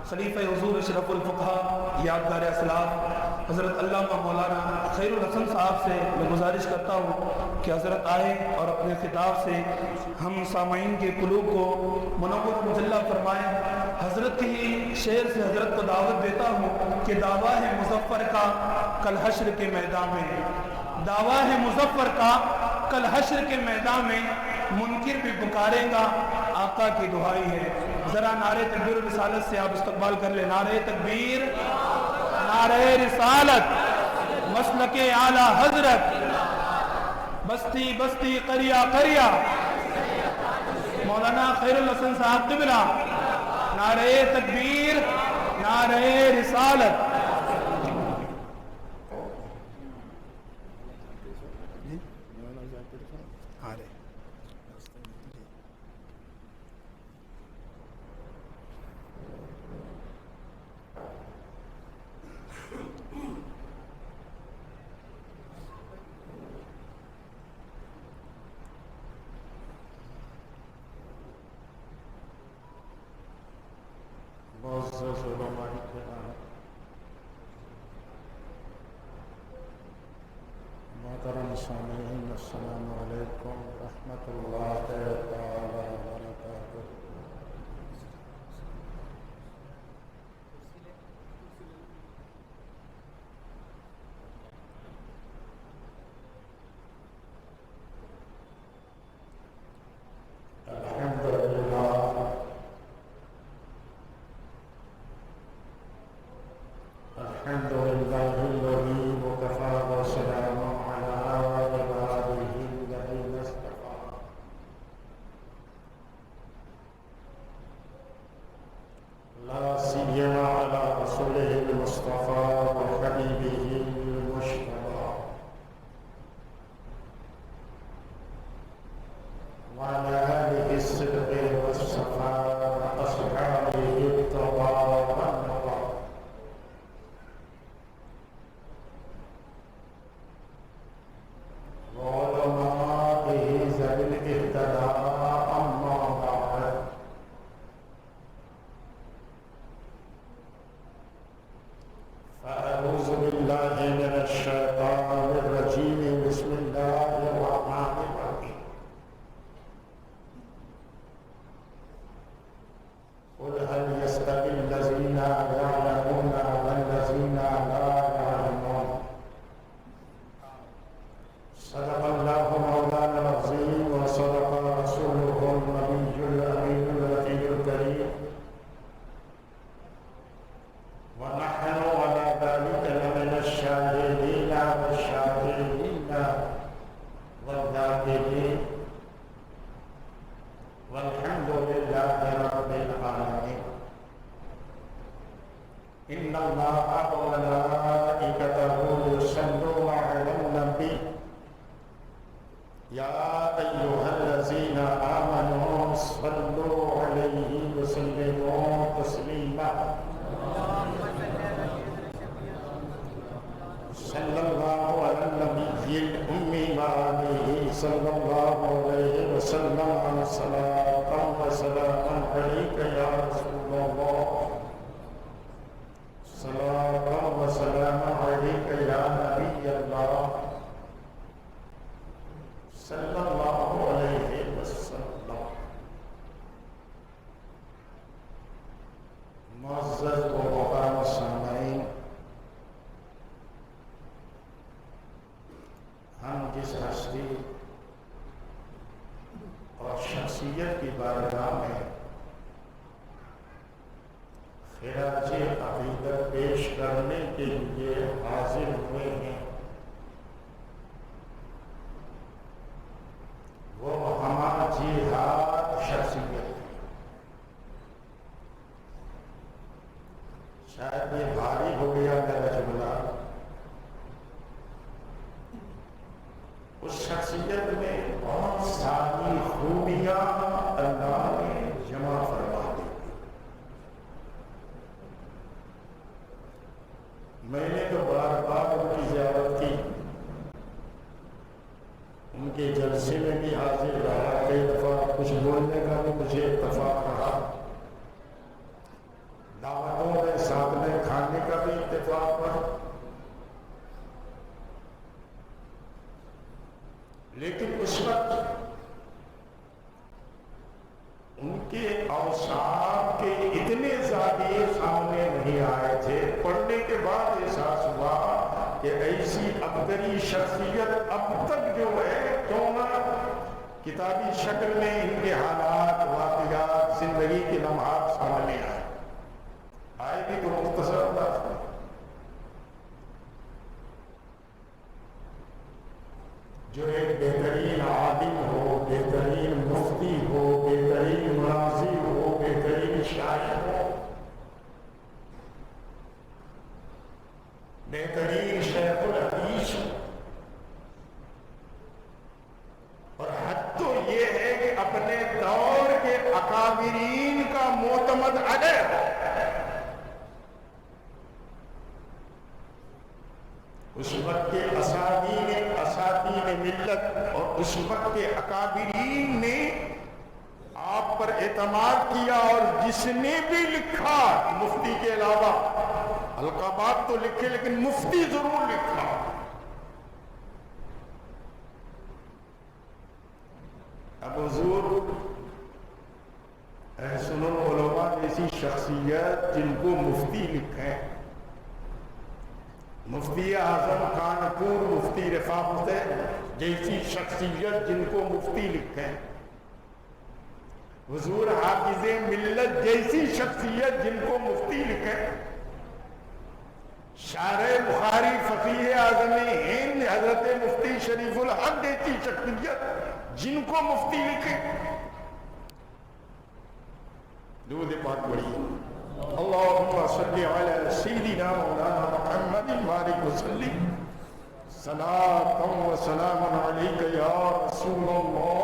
خلیفہ حضور اشرف الفقہا یادگار اسلاف حضرت علامہ مولانا خیر الحسن صاحب سے میں گزارش کرتا ہوں کہ حضرت آئے اور اپنے خطاب سے ہم سامعین کے قلوب کو منور مجلہ فرمائیں۔ حضرت کی شعر سے حضرت کو دعوت دیتا ہوں کہ دعویٰ ہے مظفر کا کل حشر کے میدان میں، دعویٰ ہے مظفر کا کل حشر کے میدان میں، منکر بھی پکارے گا آقا کی دعائی ہے۔ ذرا نعرہ تکبیر و رسالت سے آپ استقبال کر لیں۔ نعرہ تکبیر، نعرہ رسالت، مسلک اعلیٰ حضرت، بستی بستی قریہ قریہ، مولانا خیر الحسن صاحب قبلہ، نعرہ تکبیر، نعرہ رسالت۔ معزز علماء کرام، محترم سامعین، السلام علیکم ورحمۃ اللہ تعالی وبرکاتہ۔ الحمد لله الذي وكفى وسلام على عباده الذين اصطفى، لا سيما على رسوله المصطفى وحبيبه المجتبى، وعلى آله الصدق والصفاء وأصحابه التقى والنقى، وعلمائه ذوي الاهتداء، أما بعد، فأعوذ بالله من الشيطان الرجيم، بسم الله الرحمن الرحيم، قل هل يستوي الذين يعلمون والذين لا يعلمون، صدق الله مولانا العظيم وصدق رسوله النبي الأمين الوفي الكريم، ونحن على ذلك لمن الشاهدين والشاكرين والذاكرين، والحمد لله رب العالمين۔ إن الله وملائكته يصلون على النبي، يا أيها الذين آمنوا صلوا عليه وسلموا تسليما، صلى الله على النبي الأمي وآله صلى الله عليه وسلم، صلاة وسلام عليك يا رسول الله، صلاة وسلام عليك يا نبي الله، صلی اللہ علیہ وسلم۔ معزز و محترم سامعین، ہم جس ہستی اور شخصیت کی بارگاہ میں خراج عقیدت پیش کرنے کے لیے حاضر ہوئے ہیں، وہ ہمارا جہاد شخصیت ہے۔ شاید یہ بھاری ہو گیا میرا جملہ، اس شخصیت میں بہت ساری خوبیاں اللہ نے جمع فرما دی۔ میں نے تو بار بار ان کی زیارت کی، ان کے جلسے میں بھی حاضر رہا، کئی دفعہ کچھ بولنے کا بھی مجھے اتفاق رہا، دعوت اتفاق پر، لیکن اس وقت ان کے اوصاف کے اتنے زیادہ سامنے نہیں آئے تھے. پڑھنے کے بعد احساس ہوا کہ ایسی ابتری شخصیت اب تک جو ہے کیوں نہ کتابی شکل میں ان کے حالات، واقعات، زندگی کے لمحات سامنے آئے بھی تو مختصر انداز میں. جو ایک بہترین عالم ہو، بہترین مفتی ہو، بہترین مناظر ہو، بہترین شاعر ہو، بہترین شیخ الحدیث ہو، اور حد تو یہ ہے کہ اپنے دور کے اکابرین کا معتمد علیہ ہو. اس وقت کے اساتین ملت اور اس وقت کے اکابرین نے آپ پر اعتماد کیا، اور جس نے بھی لکھا مفتی کے علاوہ، القابات تو لکھے لیکن مفتی ضرور لکھا. اب حضور احسن العلماء جیسی شخصیت جن کو مفتی لکھیں، مفتی اعظم کانپور مفتی رفاقت جیسی شخصیت جن کو مفتی لکھیں، حضور حافظ ملت جیسی شخصیت جن کو مفتی لکھیں، شارح بخاری فقیہ اعظم ہند حضرت مفتی شریف الحق جیسی شخصیت جن کو مفتی لکھیں. درود پاک پڑھیے. اللهم صل على سيدنا مولانا محمد وبارك وسلم صلاة وسلام عليك يا رسول الله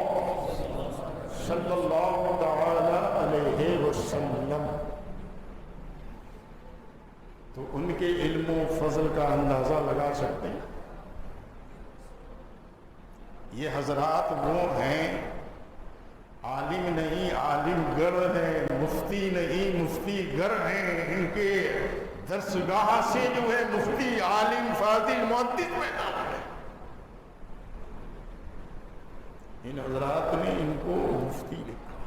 صلی اللہ تعالی علیہ وسلم. تو ان کے علم و فضل کا اندازہ لگا سکتے ہیں. یہ حضرات وہ ہیں عالم نہیں عالم گر ہیں، مفتی نہیں مفتی گر ہیں. ان کے درسگاہ سے جو ہے مفتی عالم فاضل محدث پیدا ہوئے. ان حضرات نے ان کو مفتی لکھا.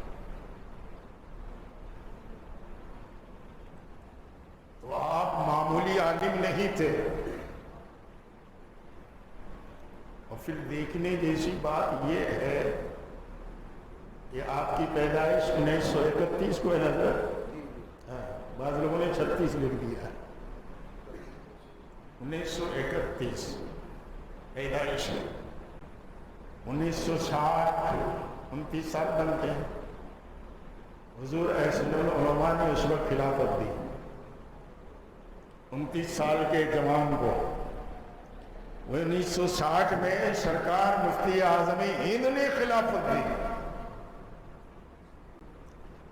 تو آپ معمولی عالم نہیں تھے. اور پھر دیکھنے جیسی بات یہ ہے کہ آپ کی پیدائش 1931 کو ہے نظر، بعض لوگوں نے 36 لکھ دیا. 1931 پیدائش ہے. 1960 29 سال بنتے ہیں. حضور احسن العلماء نے اس وقت خلافت دی 29 سال کے جوان کو. وہ 1960 میں سرکار مفتی اعظم ہند نے خلافت دی،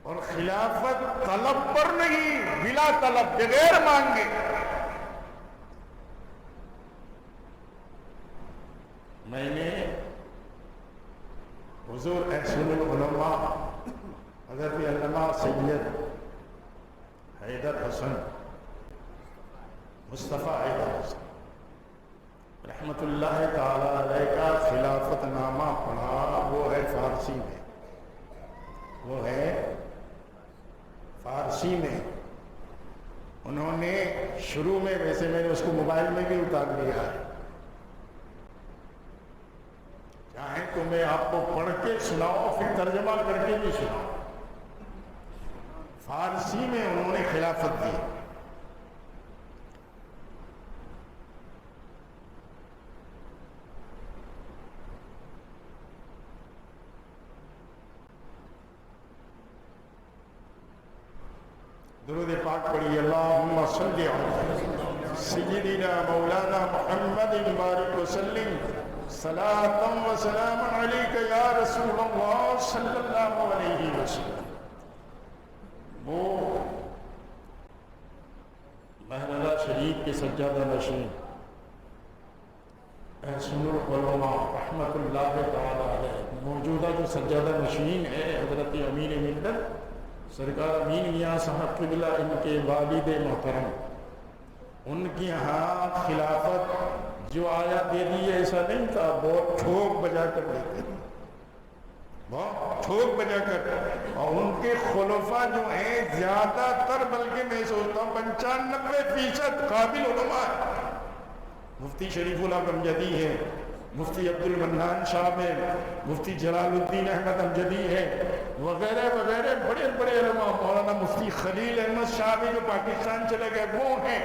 اور خلافت طلب پر نہیں، بلا طلب، بغیر مانگے. میں نے حضور احسن العلماء حضرت علامہ سید حیدر حسن مصطفیٰ حیدر حسن رحمت اللہ تعالی علیہ کا خلافت نامہ پڑھا. وہ ہے فارسی میں، وہ ہے فارسی میں. انہوں نے شروع میں، ویسے میں نے اس کو موبائل میں بھی اتار لیا ہے، چاہیں تو میں آپ کو پڑھ کے سناؤ پھر ترجمہ کر کے بھی سناؤ. فارسی میں انہوں نے خلافت دی. درود پاک پڑھی. اللہم صلی علی سیدنا مولانا محمد بارک وسلم صلاة و سلام علیک یا رسول اللہ صلی اللہ علیہ وسلم. وہ محررہ شریف کے سجادہ نشین احسن العلماء رحمت اللہ تعالی علیہ، موجودہ جو سجادہ نشین ہے حضرت امین ملت سرکار امین میاں صاحب قبلہ، ان کے والد محترم ان کی ہاں خلافت جو آیا دے دی ایسا نہیں تھا، بہت ٹھوک بجا کر دیتے تھے، بہت ٹھوک بجا کر. اور ان کے خلفاء جو ہیں زیادہ تر، بلکہ میں سوچتا ہوں 95% قابل علماء. مفتی شریف الحق امجدی ہے، مفتی عبد المنان صاحب ہے، مفتی جلال الدین احمد امجدی ہے، وغیرہ وغیرہ بڑے بڑے علماء. مولانا مفتی خلیل احمد صاحب جو پاکستان چلے گئے وہ ہیں،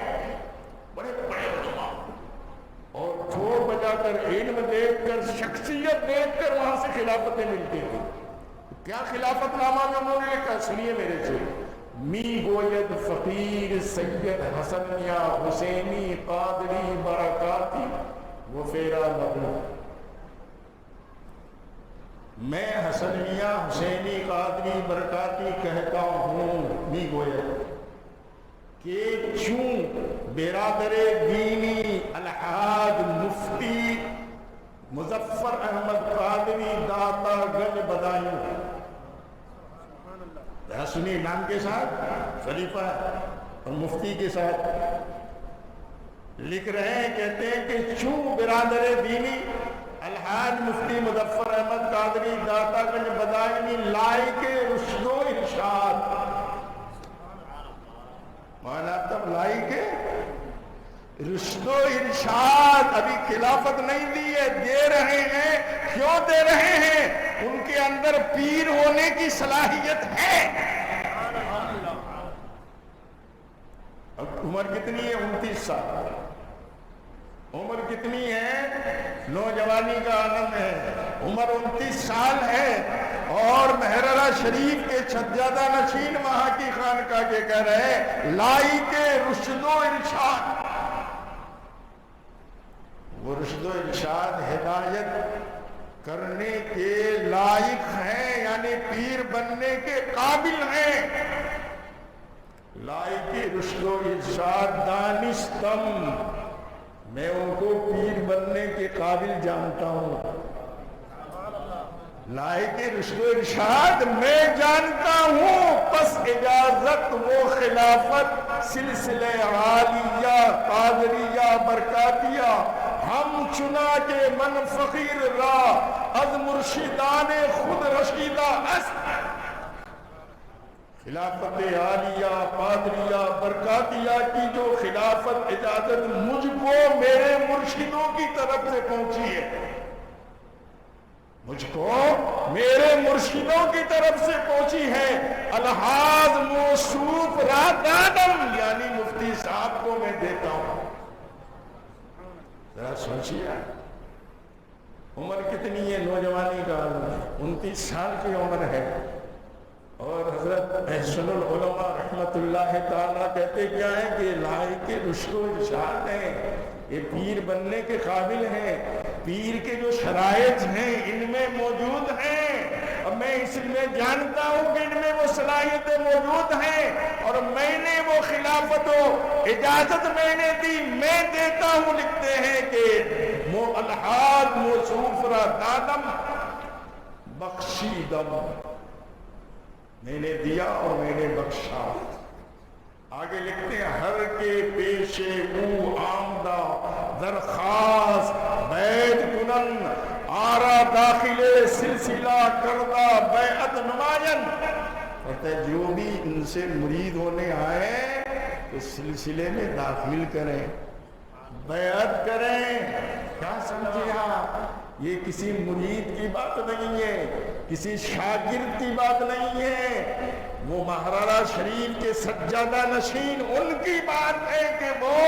بڑے بڑے علماء. اور ٹھوک بجا کر، علم دیکھ کر، شخصیت دیکھ کر وہاں سے خلافتیں ملتی تھی. کیا خلافت نامہ میں انہوں نے لکھا؟ سنیے میرے سے: می گوید فقیر سید حسن یا حسینی قادری برکاتی وہ فیرا لہو. میں حسن میاں حسینی قادری برکاتی کہتا ہوں، می گوید، کہ چون برادر دینی الحاج مفتی مظفر احمد قادری داتا گنج بدایوں، سنی نام کے ساتھ خلیفہ اور مفتی کے ساتھ لکھ رہے ہیں، کہتے ہیں کہ چون برادر دینی الحاج مفتی مظفر احمد قادری داتا گنج بدایوں لائق رشد و ارشاد. مانا تب لائق رشد و ارشاد، ابھی خلافت نہیں دی ہے، دے رہے ہیں. کیوں دے رہے ہیں؟ ان کے اندر پیر ہونے کی صلاحیت ہے. اب عمر کتنی ہے؟ 29 سال. عمر کتنی ہے؟ نوجوانی کا عالم ہے. عمر 29 سال ہے اور مہرالہ شریف کے سجادہ نشین وہاں کی خانقاہ کے کہہ رہے ہیں لائق رشد و ارشاد. وہ رشد و ارشاد ہدایت کرنے کے لائق ہیں، یعنی پیر بننے کے قابل ہیں. لائق رشد و ارشاد دانستم، میں ان کو پیر بننے کے قابل جانتا ہوں. لائق رشد و ارشاد میں جانتا ہوں، پس اجازت وہ خلافت سلسلہ عالیہ قادریہ برکاتیہ ہم چنا کے من فقیر را از مرشدان خود رشیدہ است. خلافت عالیہ قادریہ برکاتیہ کی جو خلافت اجازت مجھ کو میرے مرشدوں کی طرف سے پہنچی ہے، مجھ کو میرے مرشدوں کی طرف سے پہنچی ہے. الحاظ موصوف را دادم، یعنی مفتی صاحب کو میں دیتا ہوں. ذرا سوچیے عمر کتنی ہے؟ نوجوانی کا عالم ہے، 29 سال کی عمر ہے. اور حضرت احسن العلماء رحمت اللہ تعالیٰ کہتے کیا ہے کہ لائق رشد و ارشاد ہیں، یہ پیر بننے کے قابل ہیں. پیر کے جو شرائط ہیں ان میں موجود ہیں، اور میں اس لیے جانتا ہوں کہ ان میں وہ صلاحیتیں موجود ہیں، اور میں نے وہ خلافت و اجازت میں نے دی، میں دیتا ہوں. لکھتے ہیں کہ الحاج موصوف را دادم بخشیدم، میں نے دیا اور میں نے بخشا. آگے لکھتے ہیں ہر کے پیشے او آمدہ درخواست بیعت کنن آرا داخل سلسلہ کردہ بیعت نمائن. کہتے ہیں جو بھی ان سے مرید ہونے آئے تو سلسلے میں داخل کریں، بیعت کریں. کیا سمجھے آپ؟ یہ کسی مرید کی بات نہیں ہے، کسی شاگرد کی بات نہیں ہے، وہ مہرالہ شریف کے سجادہ نشین ان کی بات ہے کہ وہ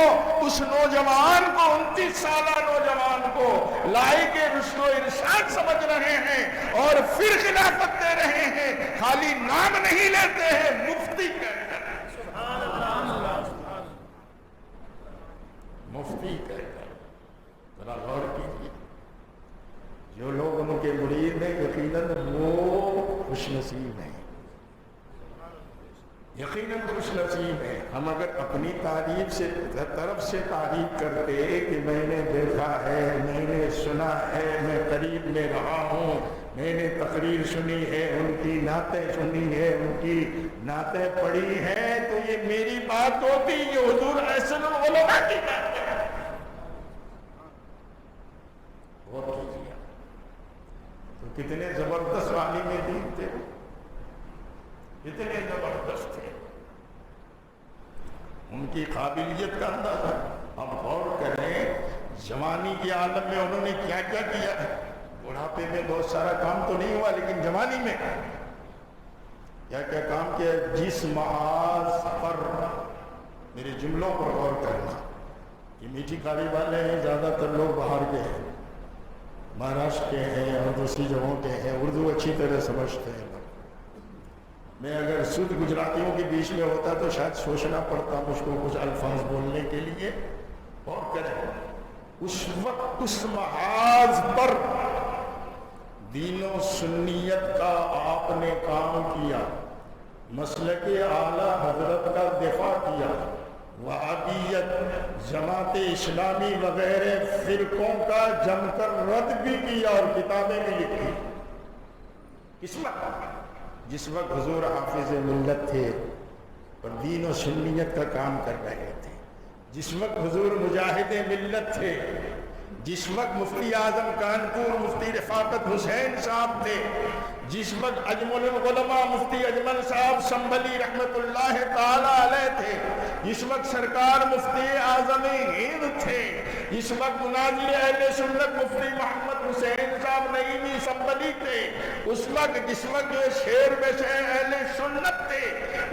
اس نوجوان کو، 29 سالہ نوجوان کو لائق رشد و ارشاد سمجھ رہے ہیں اور پھر خلافت دے رہے ہیں. خالی نام نہیں لیتے ہیں، مفتی کہتے ہیں. مفتی کہتے ہیں. ذرا غور کیجیے، جو لوگ ان کے مرید ہیں یقیناً وہ خوش نصیب ہیں، یقیناً خوش خوش نصیب ہیں ہم اگر اپنی تعریف سے طرف سے تعریف کرتے کہ میں نے دیکھا ہے، میں نے سنا ہے، میں قریب میں رہا ہوں، میں نے تقریر سنی ہے، ان کی نعتیں سنی ہے، ان کی نعتیں پڑھی ہیں، تو یہ میری بات ہوتی، یہ حضور احسن العلماء کی بات ہے۔ تو کتنے زبردست عالم دین تھے، کتنے زبردست تھے، ان کی قابلیت کا اندازہ اب غور کریں۔ جوانی کے عالم میں انہوں نے کیا کیا کیا ہے، بڑھاپے میں بہت سارا کام تو نہیں ہوا، لیکن جوانی میں کیا کیا کام کیا۔ جس محاذ پر، میرے جملوں پر غور کرنا، یہ میٹھی کاری والے ہیں، زیادہ تر لوگ باہر کے ہیں، مہاراشٹر کے ہیں اور دوسری جگہوں کے ہیں، اردو اچھی طرح سمجھتے ہیں۔ میں اگر سود گجراتیوں کے بیچ میں ہوتا تو شاید سوچنا پڑتا مجھ کو کچھ الفاظ بولنے کے لیے۔ اور کریں اس وقت اس محاذ پر دین و سنیت کا آپ نے کام کیا، مسلک اعلیٰ حضرت کا دفاع کیا، وہابیت، جماعت اسلامی وغیرہ فرقوں کا جم کر رد بھی کیا اور کتابیں بھی لکھی۔ اس وقت جس وقت حضور حافظ ملت تھے اور دین و سنیت کا کام کر رہے تھے، جس وقت حضور مجاہد ملت تھے، جس وقت مفتی اعظم کانپور مفتی رفاقت حسین صاحب تھے، جس وقت اجمل العلماء مفتی اجمل صاحب سنبھلی رحمت اللہ تعالی علیہ تھے، جس وقت سرکار مفتی اعظم ہند تھے، جس وقت مناظر اہل سنت مفتی محمد حسین صاحب نعیمی سنبھلی تھے، اس وقت جس وقت جو شیر میں سے اہل سنت تھے،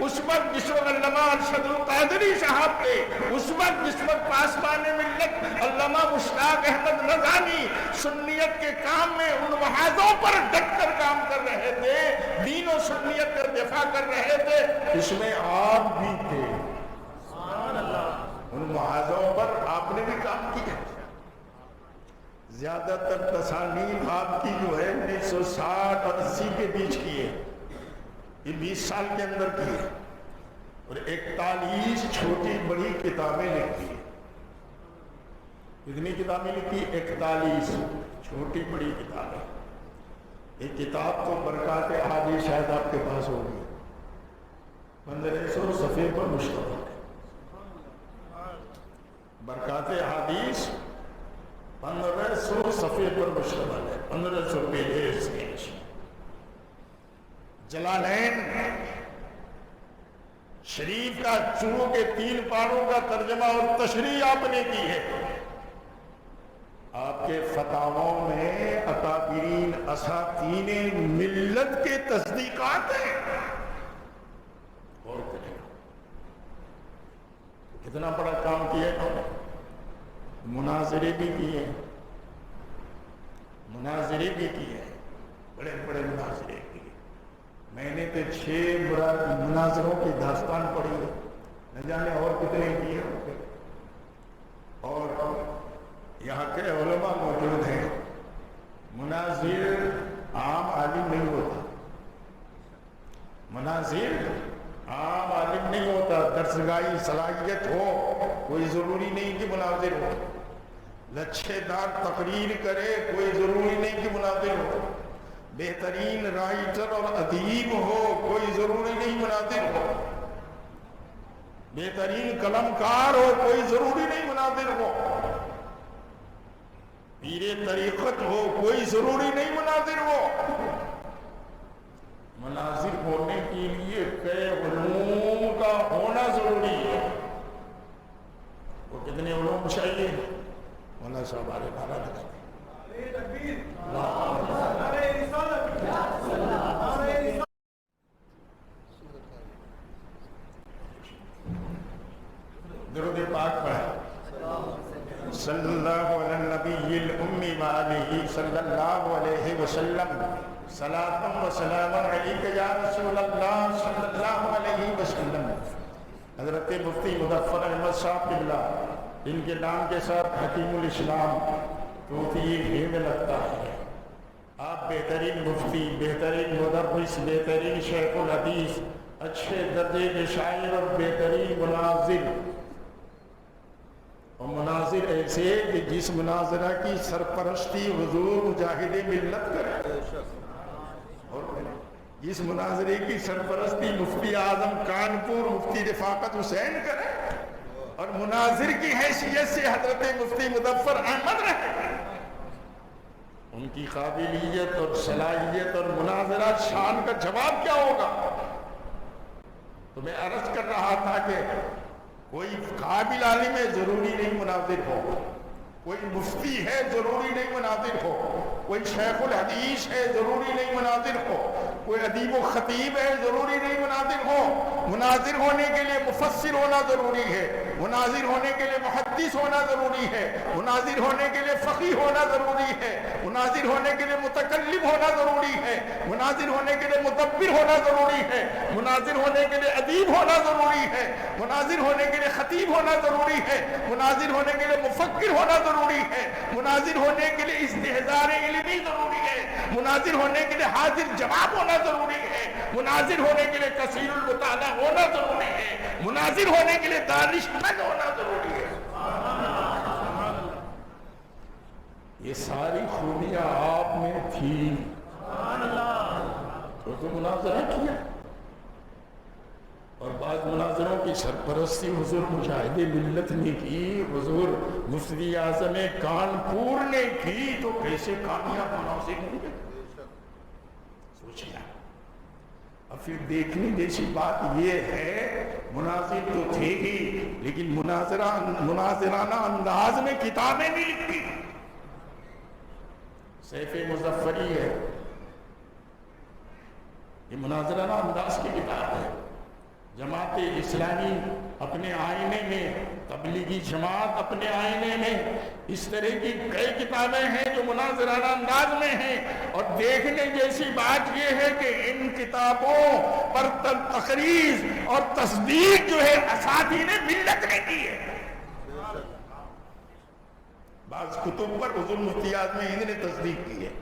اس وقت جس وقت علامہ ارشد القادری صاحب تھے، اس وقت جس وقت پاسبان ملت علامہ مشتاق احمد رضانی سنیت کے کام میں ان محاذوں پر ڈٹ کر کام کر رہے تھے، دین و سنیت کا دفاع کر رہے تھے، اس میں آپ بھی تھے۔ ان محاذوں پر آپ نے بھی کام کیا۔ زیادہ تر تصانیف آپ کی جو ہے 1960 اور 80 کے بیچ کی ہے، یہ 20 سال کے اندر کی ہے، اور 41 چھوٹی بڑی کتابیں لکھی ہیں۔ کتنی کتابیں لکھی؟ 41 چھوٹی بڑی کتابیں۔ ایک کتاب تو برکات احادیث شاید آپ کے پاس ہوگی، 1500 صفحے پر مشتمل ہے۔ برکات احادیث 1500 صفحے پر مشتمل ہے، 1500 پیج ہے۔ جلالین شریف کا چونکہ کے 3 پاروں کا ترجمہ اور تشریح آپ نے کی ہے۔ آپ کے فتاووں میں اکابرین اساطین ملت کے تصدیقات ہیں۔ اور کتنا بڑا کام کیا ہے، مناظرے بھی کیے، مناظرے بھی کیے، بڑے بڑے مناظرے کیے۔ میں نے تو 6 مناظروں کی داستان پڑھی ہے، نہ جانے اور کتنے کیے ہوں گے۔ اور یہاں کے علماء موجود ہیں۔ مناظر عام عالم نہیں ہوتا، مناظر عام عالم نہیں ہوتا، درسگاہی صلاحیت ہو، کوئی ضروری نہیں کہ مناظر ہو، لچھے دار تقریر کرے، کوئی ضروری نہیں کہ مناظر ہو، بہترین رائٹر اور ادیب ہو، کوئی ضروری نہیں مناظر ہو، بہترین قلم کار ہو، کوئی ضروری نہیں مناظر ہو، پیر طریقت ہو، کوئی ضروری نہیں مناظر ہو۔ مناظر ہونے کے لیے کئی علوم کا ہونا ضروری ہے۔ وہ کتنے علوم چاہیے؟ مولانا صاحب آرے نعرہ لگا دیں۔ درود پاک پڑھیں۔ صلی اللہ علی النبی الامی وآلہ صلی اللہ علیہ وسلم، صلاۃ و سلام علیک یا رسول اللہ صلی اللہ علیہ وسلم۔ حضرت مفتی مظفر احمد صاحب قبلہ، ان کے نام کے ساتھ حکیم الاسلام توفیق میں لگتا ہے۔ آپ بہترین مفتی، بہترین مدرس، بہترین شیخ الحدیث، اچھے درجے کے شاعر اور بہترین مناظر، اور مناظر ایسے کہ جس مناظرہ کی سرپرستی حضور مجاہد ملت کرے، اور جس مناظرے کی سرپرستی مفتی اعظم کانپور مفتی رفاقت حسین کرے، اور مناظر کی حیثیت سے حضرت مفتی مظفر احمد رہے، ان کی قابلیت اور صلاحیت اور مناظرہ شان کا جواب کیا ہوگا؟ تو میں عرض کر رہا تھا کہ کوئی قابل عالم ہے ضروری نہیں مناظر ہو، کوئی مفتی ہے ضروری نہیں مناظر ہو، کوئی شیخ الحدیث ہے ضروری نہیں مناظر ہو، کوئی ادیب و خطیب ہے ضروری نہیں مناظر ہو۔ مناظر ہونے کے لیے مفسر ہونا ضروری ہے، مناظر ہونے کے لیے محدث ہونا ضروری ہے، مناظر ہونے کے لیے فقیہ ہونا ضروری ہے، مناظر ہونے کے لیے متکلم ہونا ضروری ہے، مناظر ہونے کے لیے مدبر ہونا ضروری ہے، مناظر ہونے کے لیے ادیب ہونا ضروری ہے، مناظر ہونے کے لیے خطیب ہونا ضروری ہے، مناظر ہونے کے لیے مفکر ہونا ضروری ہے، مناظر ہونے کے لیے استحضار علمی ضروری ہے، مناظر ہونے کے لیے حاضر جواب ہونا ضروری ہے، مناظر ہونے کے لیے کثیر المطالعہ ہونا ضروری ہے، مناظر ہونے کے لیے دانشمند ہونا ضروری ہے۔ یہ ساری خوبیاں آپ میں تھی تو مناظرہ کیا، اور بعض مناظروں کی سرپرستی حضور مجاہد ملت نے کی، حضور مفتی اعظم کانپور نے کی، تو کیسے کامیاب مناظر ہوں گے؟ سوچیے۔ اب پھر دیکھنے جیسی بات یہ ہے، مناظر تو تھے ہی، لیکن مناظرانہ انداز میں کتابیں بھی لکھی۔ سیف مظفری ہے، یہ مناظرانہ انداز کی کتاب ہے۔ جماعت اسلامی اپنے آئینے میں، تبلیغی جماعت اپنے آئینے میں، اس طرح کی کئی کتابیں ہیں جو مناظرانہ انداز میں ہیں، اور دیکھنے جیسی بات یہ ہے کہ ان کتابوں پر تقریر اور تصدیق جو ہے اساتذہ ملت نے کی ہے۔ بعض کتب پر حضور مفتی اعظم ہند نے تصدیق کی ہے،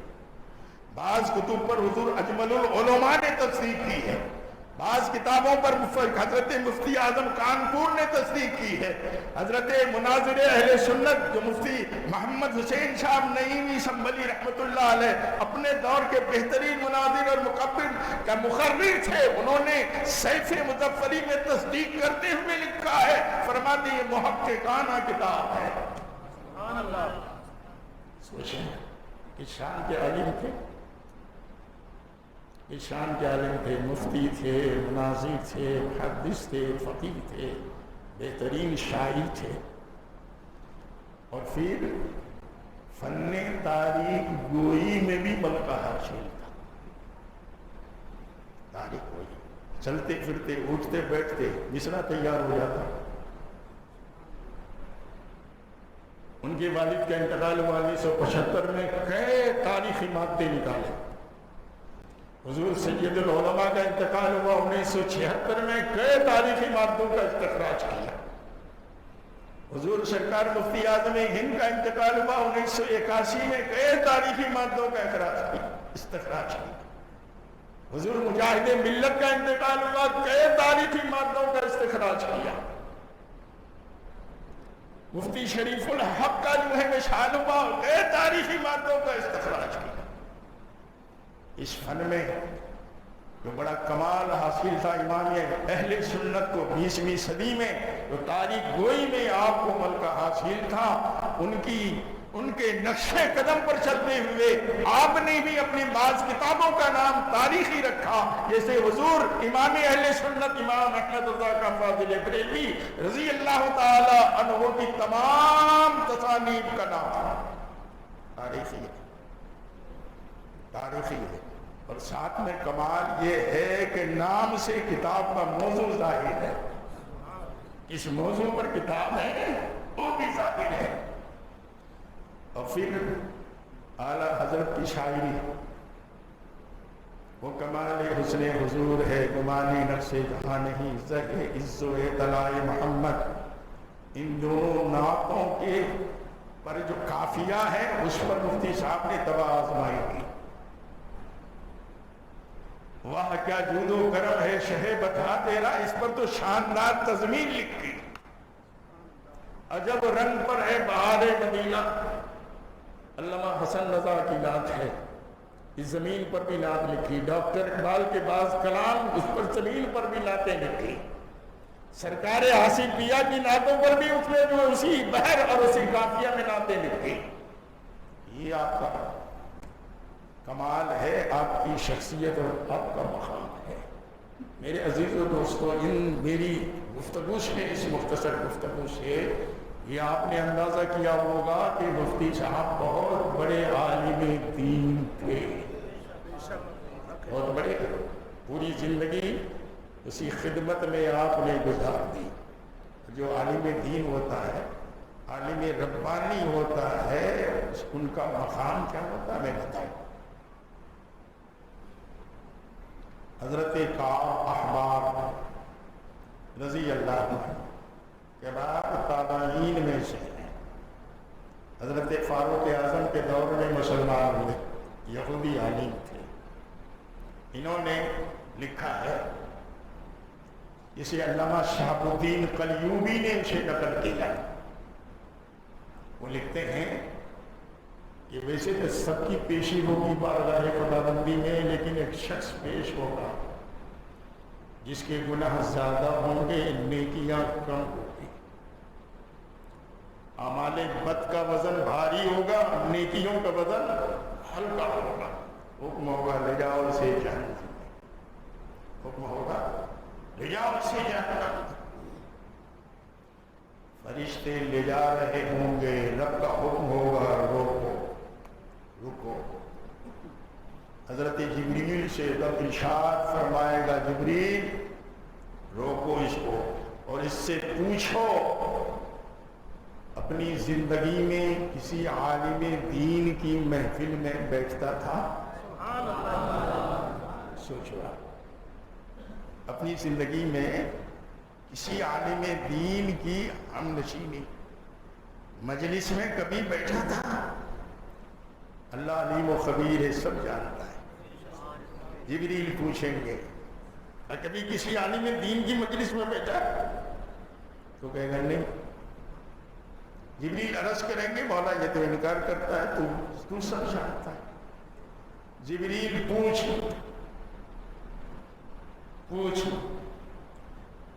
بعض کتب پر حضور اجمل العلماء نے تصدیق کی ہے، بعض کتابوں پر حضرت مفتی اعظم کانپور نے تصدیق کی ہے۔ حضرت مناظر اہل سنت جو مفتی محمد حسین صاحب نعیمی سنبھلی رحمۃ اللہ علیہ اپنے دور کے بہترین مناظر اور مقرر تھے، انہوں نے سیف مظفری میں تصدیق کرتے ہوئے لکھا ہے، فرماتے یہ محققانہ کتاب ہے۔ سوچیں کہ شان کے عالم تھے، یہ شان کے عالم تھے، مفتی تھے، مناظر تھے، محدث تھے، فقیہ تھے، بہترین شاعر تھے، اور پھر فن تاریخ گوئی میں بھی ملکہ حاصل تھا۔ تاریخ گوئی، چلتے پھرتے اٹھتے بیٹھتے مصرع تیار ہو جاتا۔ ان کے والد کا انتقال 1975 میں کئی تاریخی مادے نکالے۔ حضور سید العلماء کا انتقال ہوا 1976 میں، کئی تاریخی مادوں کا استخراج کیا۔ حضور سرکار مفتی اعظم ہند کا انتقال ہوا 1981 میں، کئی تاریخی مادوں کا استخراج کیا۔ حضور مجاہد ملت کا انتقال ہوا، کئی تاریخی مادوں کا استخراج کیا۔ مفتی شریف الحق کا جو ہے مشعل ہوا، کئی تاریخی مادوں کا استخراج کیا۔ اس فن میں جو بڑا کمال حاصل تھا امام اہل سنت کو 20ویں صدی میں، جو تاریخ گوئی میں آپ کو ملکہ حاصل تھا، ان کے نقش قدم پر چلتے ہوئے آپ نے بھی اپنی بعض کتابوں کا نام تاریخی رکھا، جیسے حضور امام اہل سنت امام احمد رضا کا فاضل بریلوی رضی اللہ تعالی عنہ کی تمام تصانیف کا نام تاریخی ہے، تاریخی ہے۔ اور ساتھ میں کمال یہ ہے کہ نام سے کتاب کا موضوع ظاہر ہے، کس موضوع پر کتاب ہے وہ بھی ظاہر ہے۔ اور پھر اعلیٰ حضرت کی شاعری، وہ کمال حسن حضور ہے، گمانی نقش جہاں نہیں، زہ عز و اطلاع محمد۔ ان دونوں نعتوں کے پر جو قافیہ ہے اس پر مفتی صاحب نے دوا آزمائی کی۔ واہ کیا جود و کرم ہے شہ بتا تیرا، اس پر تو شاندار تضمین لکھی، عجب رنگ پر ہے بہار مدینہ۔ علامہ حسن رضا کی نعت ہے، اس زمین پر بھی نعت لکھی، ڈاکٹر اقبال کے بعض کلام اس پر زمین پر بھی نعتیں لکھی، سرکار حاسب پیا کی نعتوں پر بھی اس نے جو اسی بحر اور اسی قافیہ میں نعتیں لکھی۔ یہ آپ کا کمال ہے، آپ کی شخصیت اور آپ کا مقام ہے۔ میرے عزیز و دوستو، ان میری گفتگو سے، اس مختصر گفتگو سے یہ آپ نے اندازہ کیا ہوگا کہ مفتی صاحب بہت بڑے عالم دین تھے، بہت بڑے، پوری زندگی اسی خدمت میں آپ نے گزار دی۔ جو عالم دین ہوتا ہے، عالم ربانی ہوتا ہے، ان کا مقام کیا ہوتا ہے میں بتاؤں۔ حضرت کعب احبار رضی اللہ عنہ کے بعد تابعین میں سے ہیں، حضرت فاروق اعظم کے دور میں مسلمان ہوئے، یہودی عالم تھے۔ انہوں نے لکھا ہے، جسے علامہ شہاب الدین قلیوبی نے اسے نقل کیا، وہ لکھتے ہیں کہ ویسے تو سب کی پیشی ہوگی بارگاہ خداوندی میں، لیکن ایک شخص پیش ہوگا جس کے گناہ زیادہ ہوں گے، نیکیاں کم ہوگی، اعمال بد کا وزن بھاری ہوگا، نیکیوں کا وزن ہلکا ہوگا۔ حکم ہوگا لے جاؤ اسے جہنم، حکم ہوگا لے جاؤ اسے جہنم، فرشتے لے جا رہے ہوں گے، رب کا حکم ہوگا روکو رکو۔ حضرت جبریل سے رب ارشاد فرمائے گا، جبریل روکو اس کو اور اس سے پوچھو اپنی زندگی میں کسی عالم دین کی محفل میں بیٹھتا تھا؟ سوچو اپنی زندگی میں کسی عالم دین کی ہم نشینی مجلس میں کبھی بیٹھا تھا؟ اللہ علیم و خبیر ہے، سب جانتا ہے۔ جبریل پوچھیں گے کبھی کسی عالم دین کی مجلس میں بیٹھا؟ تو کہے گا نہیں۔ جبریل عرض کریں گے مولا یہ تو انکار کرتا ہے، تو سب جانتا ہے۔ جبریل پوچھ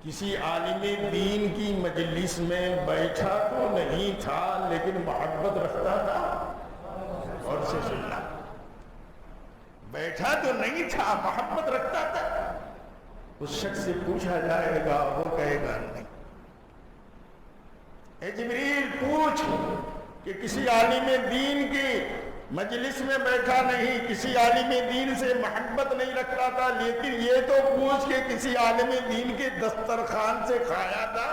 کسی عالم دین کی مجلس میں بیٹھا تو نہیں تھا لیکن محبت رکھتا تھا؟ اور سے سننا، بیٹھا تو نہیں تھا، محبت رکھتا تھا؟ اس شخص سے پوچھا جائے گا، وہ کہے گا نہیں۔ اے جبریل پوچھ کہ کسی عالم دین کی مجلس میں بیٹھا نہیں، کسی عالم دین سے محبت نہیں رکھتا تھا، لیکن یہ تو پوچھ کہ کسی عالم دین کے دسترخوان سے کھایا تھا؟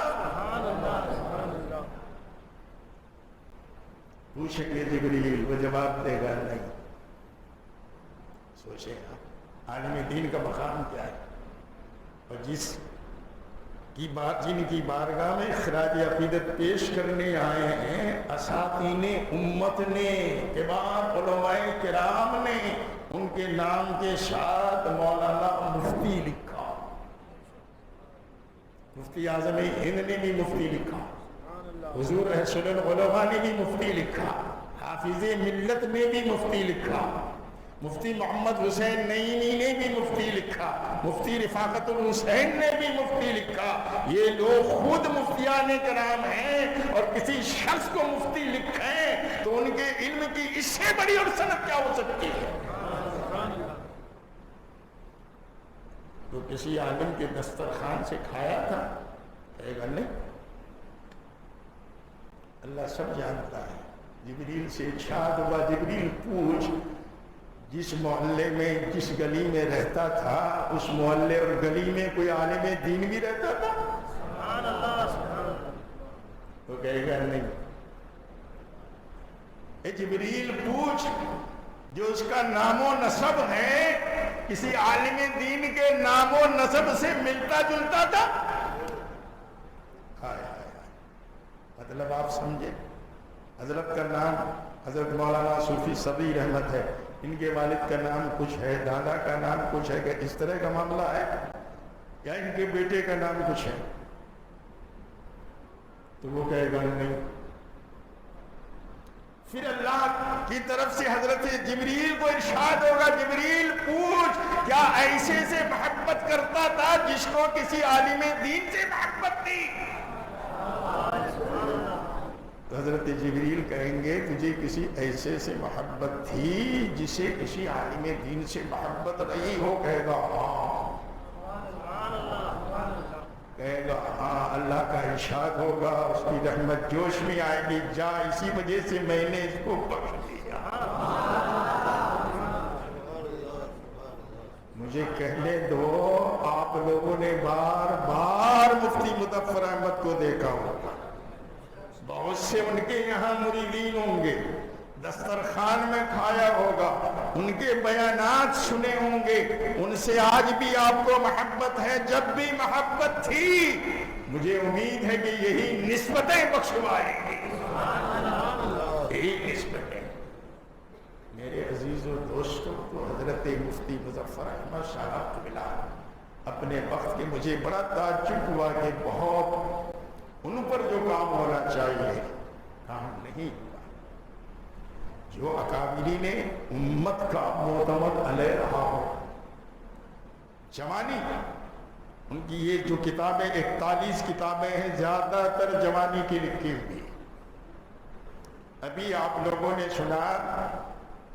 پوچھیں گے جبریل، وہ جواب دے گا نہیں۔ سوچیں آپ عالم دین کا مقام کیا ہے، اور جن کی بارگاہ میں خراج عقیدت پیش کرنے آئے ہیں اساتین امت نے، کبار علماء کرام نے ان کے نام کے ساتھ مولانا مفتی لکھا، مفتی اعظم ہند نے بھی مفتی لکھا، حضور رسول العلماء نے بھی مفتی لکھا، حافظ ملت نے بھی مفتی لکھا، مفتی محمد حسین نعیمی نے بھی مفتی لکھا، مفتی رفاقت الحسین نے بھی مفتی لکھا۔ یہ لوگ خود مفتیان کرام ہیں، اور کسی شخص کو مفتی لکھیں تو ان کے علم کی اس سے بڑی اور صنعت کیا ہو سکتی ہے؟ تو کسی عالم کے دسترخوان سے کھایا تھا؟ کہے گا نہیں۔ اللہ سب جانتا ہے۔ جبریل سے ارشاد ہوا، جبریل پوچھ جس محلے میں، جس گلی میں رہتا تھا، اس محلے اور گلی میں کوئی عالم دین بھی رہتا تھا؟ تو کہے گا نہیں۔ اے جبریل پوچھ جو اس کا نام و نسب ہے کسی عالم دین کے نام و نسب سے ملتا جلتا تھا؟ مطلب آپ سمجھے، حضرت کا نام حضرت مولانا صوفی صبی رحمت ہے، ان کے والد کا نام کچھ ہے، دادا کا نام کچھ ہے، کہ اس طرح کا معاملہ ہے، یا ان کے بیٹے کا نام کچھ ہے؟ تو وہ کہے گا نہیں۔ پھر اللہ کی طرف سے حضرت جبریل کو ارشاد ہوگا، جبریل پوچھ کیا ایسے سے محبت کرتا تھا جس کو کسی عالم دین سے محبت تھی؟ تو حضرت جبریل کہیں گے تجھے کسی ایسے سے محبت تھی جسے کسی عالم دین سے محبت رہی ہو؟ کہے گا ہاں، کہے گا ہاں۔ اللہ کا ارشاد ہوگا، اس کی رحمت جوش میں آئے گی، جا اسی وجہ سے میں نے اس کو بخش دیا۔ مجھے کہنے دو، آپ لوگوں نے بار بار مفتی مظفر احمد کو دیکھا ہوگا، بہت سے ان کے یہاں مریدین ہوں گے، دسترخوان میں کھایا ہوگا، ان کے بیانات سنے ہوں گے، ان سے آج بھی آپ کو محبت ہے، جب بھی محبت تھی، مجھے امید ہے کہ یہی نسبتیں بخشوائیں گے، یہی نسبتیں۔ میرے عزیز و دوستوں، تو حضرت مفتی مظفر احمد صاحب کو ملا اپنے وقت کے، مجھے بڑا تعجب ہوا کہ بہت ان پر جو کام ہونا چاہیے کام نہیں ہوا۔ جو اکابری نے امت کا معتمد علیہ رہا ہو، جوانی، ان کی یہ جو کتابیں 41 کتابیں ہیں، زیادہ تر جوانی کی لکھی ہوئی۔ ابھی آپ لوگوں نے سنا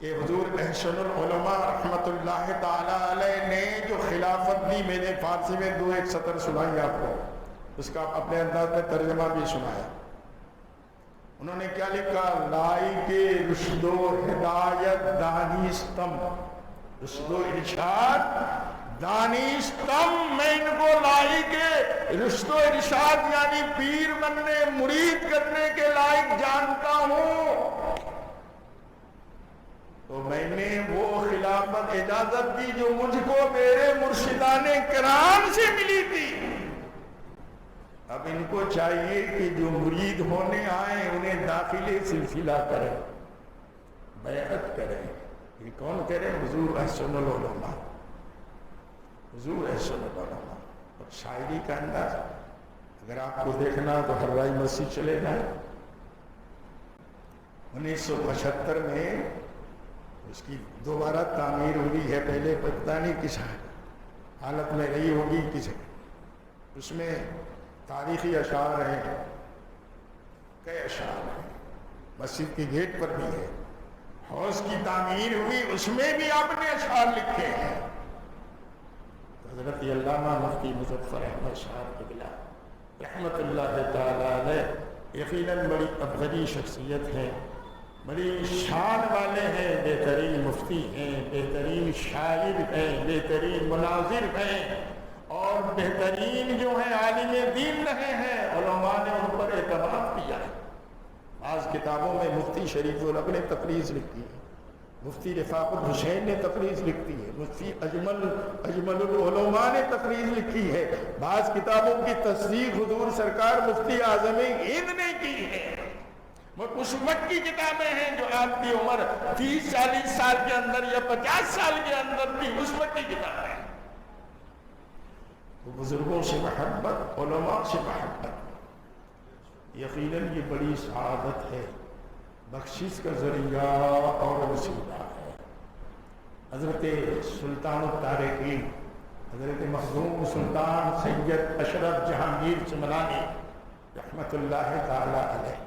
کہ حضور احسن العلماء رحمت اللہ تعالی علیہ نے جو خلافت دی، میں نے فارسی میں 2 سطر سنائی آپ کو، اس کا اپنے انداز میں ترجمہ بھی سنایا۔ انہوں نے کیا لکھا؟ لائی کے رشد و ہدایت دانستم، رشد و ارشاد دانستم، میں ان کو لائی کے رشد و ارشاد یعنی پیر بننے، مرید کرنے کے لائق جانتا ہوں۔ تو میں نے وہ خلافت اجازت دی جو مجھ کو میرے مرشدان کرام سے ملی تھی۔ اب ان کو چاہیے کہ جو مرید ہونے آئیں انہیں داخلی سلسلہ کریں، بیعت کریں۔ یہ کون کرے؟ حضور احسن العلماء، حضور احسن العلماء۔ اور شاعری کا انداز اگر آپ کو دیکھنا تو ہر رائی مسجد چلے جائیں، 1975 میں اس کی دوبارہ تعمیر ہوئی ہے، پہلے پتہ نہیں کس حالت میں رہی ہوگی کسی، اس میں تاریخی اشعار ہیں، کئی اشعار ہیں، مسجد کے گیٹ پر بھی ہے، حوض کی تعمیر ہوئی اس میں بھی آپ نے اشعار لکھے ہیں۔ حضرت علامہ مفتی مظفر احمد صاحب قبلہ رحمت اللہ تعالی علیہ یقیناً بڑی افضلی شخصیت ہے، بڑی شان والے ہیں، بہترین مفتی ہیں، بہترین شاعر ہیں، بہترین مناظر ہیں، اور بہترین جو ہیں عالم دین رہے ہیں، علماء نے ان پر اعتماد کیا ہے۔ بعض کتابوں میں مفتی شریف الحق نے تقریر لکھی ہے، مفتی رفاق الحسین نے تقریر لکھی ہے، مفتی اجمل العلماء نے تقریر لکھی ہے، بعض کتابوں کی تصدیق حضور سرکار مفتی اعظم ہند نے کی ہے۔ اس وقت کی کتابیں ہیں جو آپ کی عمر 30-40 سال کے اندر یا 50 سال کے اندر تھی، اس وقت کی کتابیں ہیں۔ بزرگوں سے محبت، علماء سے محبت، یقیناً یہ بڑی سعادت ہے، بخشش کا ذریعہ اور وسیلہ ہے۔ حضرت سلطان الطارقین، حضرت مخدوم سلطان سید اشرف جہانگیر چمنانی رحمت اللہ تعالی علیہ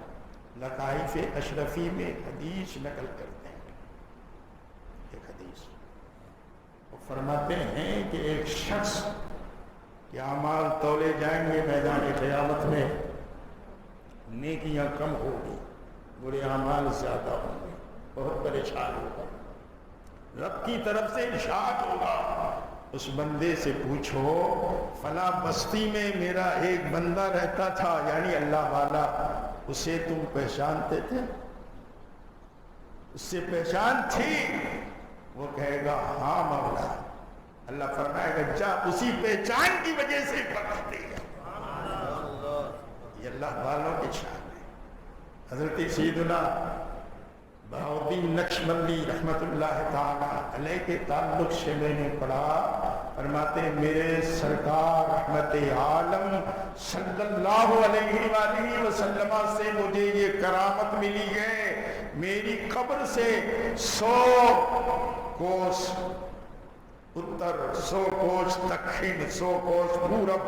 لطائف اشرفی میں ایک حدیث نقل کرتے ہیں، ایک حدیث وہ فرماتے ہیں کہ ایک شخص کے اعمال تولے جائیں گے میدان قیامت میں، نیکیاں کم ہوگی، برے اعمال زیادہ ہوں گے، بہت پریشان ہوگا۔ رب کی طرف سے ارشاد ہوگا، اس بندے سے پوچھو فلاں بستی میں میرا ایک بندہ رہتا تھا، یعنی اللہ والا، اسے تم پہچانتے تھے؟ اس سے پہچان تھی؟ وہ کہے گا ہاں مولا۔ اللہ فرمائے گا جا اسی پہچان کی وجہ سے بخش دے گا۔ یہ اللہ والوں کی شان ہے۔ حضرت سیدنا بہاؤالدین نقشبندی رحمت اللہ تعالی علیہ کے تعلق سے میں نے پڑھا، فرماتے ہیں میرے سرکار رحمت عالم صلی اللہ علیہ وآلہ وسلم سے مجھے یہ کرامت ملی ہے، میری قبر سے 100 کوس اتر، 100 کوس دکھن، 100 کوس پورب،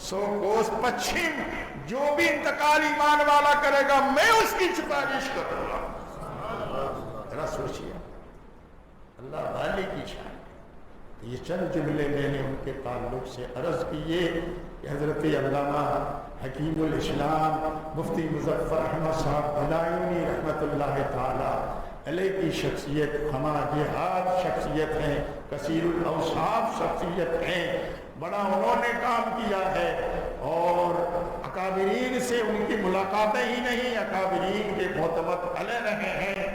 100 کوس پچھم، جو بھی انتقال ایمان والا کرے گا میں اس کی سفارش کروں گا۔ ذرا سوچیے اللہ والے کی شان۔ یہ چند جملے میں نے ان کے تعلق سے عرض کیے کہ حضرت علامہ حکیم الاسلام مفتی مظفر احمد صاحب بنائونی رحمت اللہ تعالی علیہ کی شخصیت ہما جہاد شخصیت ہیں، کثیر الاوصاف شخصیت ہیں، بڑا انہوں نے کام کیا ہے، اور اکابرین سے ان کی ملاقاتیں ہی نہیں، اکابرین کے معتمد علیہ رہے ہیں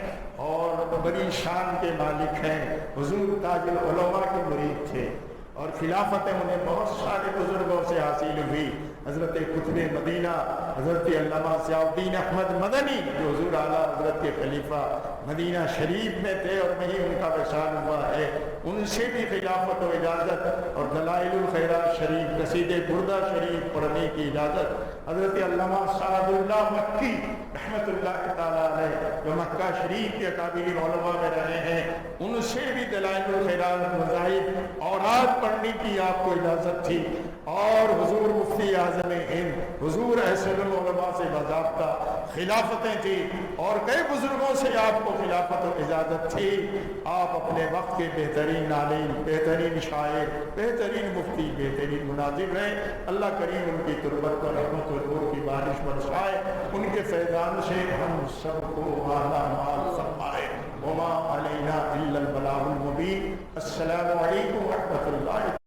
اور بڑی شان کے مالک ہیں، حضور تاج العلماء کے مرید تھے، اور خلافتیں انہیں بہت سارے بزرگوں سے حاصل ہوئی، حضرت قطب مدینہ حضرت علامہ ضیاء الدین احمد مدنی جو حضور اعلیٰ حضرت کے خلیفہ مدینہ شریف میں تھے اور وہیں ان کا وصال ہوا ہے، ان سے بھی خلافت و اجازت اور دلائل الخیرات شریف قصید بردہ شریف پڑھنے کی اجازت حضرت علامہ سعد اللہ مکی رحمت اللہ تعالیٰ علیہ جو مکہ شریف کے اکابر علماء میں رہے ہیں، ان سے بھی دلائل الخیرات مذاہب اوراد پڑھنے کی آپ کو اجازت تھی، اور حضور مفتی اعظم ہند حضور احسن العلماء سے باضابطہ خلافتیں تھی، اور کئی بزرگوں سے آپ کو خلافت و اجازت تھی۔ آپ اپنے وقت کے بہترین عالم، بہترین شاعر، بہترین مفتی، بہترین مناظر رہے، اللہ کریم ان کی تربت پر رحمت و نور کی بارش برسائے، ان کے فیضان سے ہم سب کو مالا مال فرمائے۔ وما علینا الا البلاغ المبین۔ السلام علیکم ورحمۃ اللہ۔